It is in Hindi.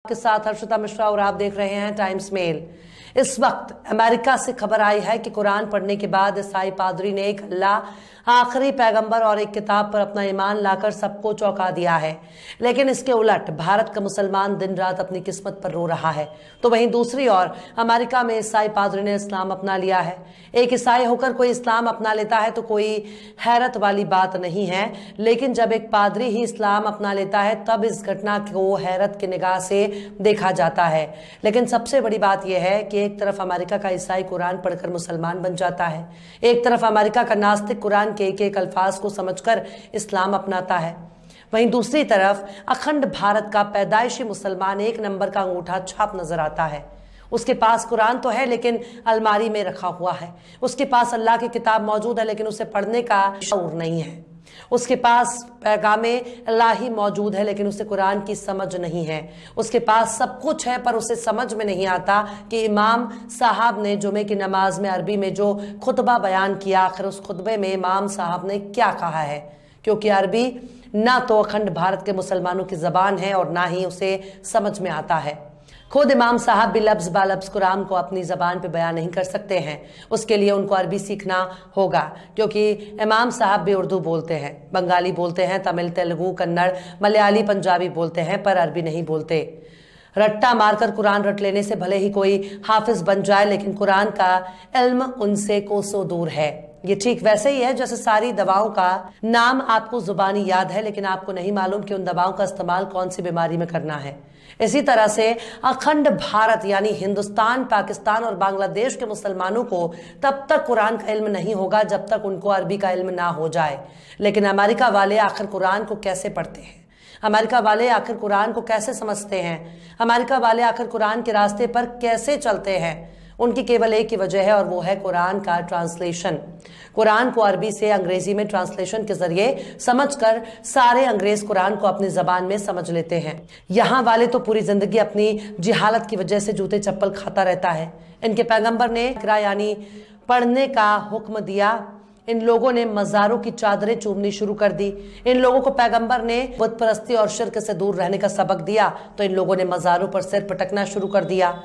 के साथ हर्षिता मिश्रा और आप देख रहे हैं टाइम्स मेल। इस वक्त अमेरिका से खबर आई है कि कुरान पढ़ने के बाद ईसाई पादरी ने एक अल्लाह, आखिरी पैगंबर और एक किताब पर अपना ईमान लाकर सबको चौंका दिया है। लेकिन इसके उलट भारत का मुसलमान दिन रात अपनी किस्मत पर रो रहा है। तो वहीं दूसरी ओर अमेरिका में ईसाई पादरी ने इस्लाम अपना लिया है। एक ईसाई होकर कोई इस्लाम अपना लेता है तो कोई हैरत वाली बात नहीं है, लेकिन जब एक पादरी ही इस्लाम अपना लेता है तब इस घटना को हैरत की निगाह से देखा जाता है। लेकिन सबसे बड़ी बात यह है कि एक तरफ अमेरिका का ईसाई कुरान पढ़कर मुसलमान बन जाता है, एक तरफ अमेरिका का नास्तिक कुरान के एक अल्फाज को समझकर इस्लाम अपनाता है। वहीं दूसरी तरफ अखंड भारत का पैदाइशी मुसलमान एक नंबर का अंगूठा छाप नजर आता है। उसके पास कुरान तो है लेकिन अलमारी में रखा हुआ है। उसके पास अल्लाह की किताब मौजूद है लेकिन उसे पढ़ने का शऊर नहीं है। उसके पास पैगामे इलाही मौजूद है लेकिन उसे कुरान की समझ नहीं है। उसके पास सब कुछ है पर उसे समझ में नहीं आता कि इमाम साहब ने जुमे की नमाज में अरबी में जो खुतबा बयान किया, आखिर उस खुतबे में इमाम साहब ने क्या कहा है, क्योंकि अरबी ना तो अखंड भारत के मुसलमानों की जबान है और ना ही उसे समझ में आता है। खुद इमाम साहब भी लफ्ज बालफ्ज कुरान को अपनी जबान पे बयान नहीं कर सकते हैं। उसके लिए उनको अरबी सीखना होगा, क्योंकि इमाम साहब भी उर्दू बोलते हैं, बंगाली बोलते हैं, तमिल, तेलुगु, कन्नड़, मलयाली, पंजाबी बोलते हैं, पर अरबी नहीं बोलते। रट्टा मारकर कुरान रट लेने से भले ही कोई हाफिज बन जाए लेकिन कुरान का इल्म उनसे कोसों दूर है। ये ठीक वैसे ही है जैसे सारी दवाओं का नाम आपको जुबानी याद है लेकिन आपको नहीं मालूम कि उन दवाओं का इस्तेमाल कौन सी बीमारी में करना है। इसी तरह से अखंड भारत यानी हिंदुस्तान, पाकिस्तान और बांग्लादेश के मुसलमानों को तब तक कुरान का इल्म नहीं होगा जब तक उनको अरबी का इल्म ना हो जाए। लेकिन अमेरिका वाले आखिर कुरान को कैसे पढ़ते हैं? अमेरिका वाले आखिर कुरान को कैसे समझते हैं? अमेरिका वाले आखिर कुरान के रास्ते पर कैसे चलते हैं? उनकी केवल एक ही वजह है और वो है कुरान का ट्रांसलेशन। कुरान को अरबी से अंग्रेजी में ट्रांसलेशन के जरिए समझकर सारे अंग्रेज कुरान को अपनी जबान में समझ लेते हैं। यहाँ वाले तो पूरी जिंदगी अपनी जिहालत की वजह से जूते चप्पल खाता रहता है। इनके पैगंबर ने यानी पढ़ने का हुक्म दिया, इन लोगों ने मज़ारों की चादरें चूमनी शुरू कर दी। इन लोगों को पैगंबर ने बुत परस्ती और शिर्क से दूर रहने का सबक दिया तो इन लोगों ने मज़ारों पर सिर पटकना शुरू कर दिया।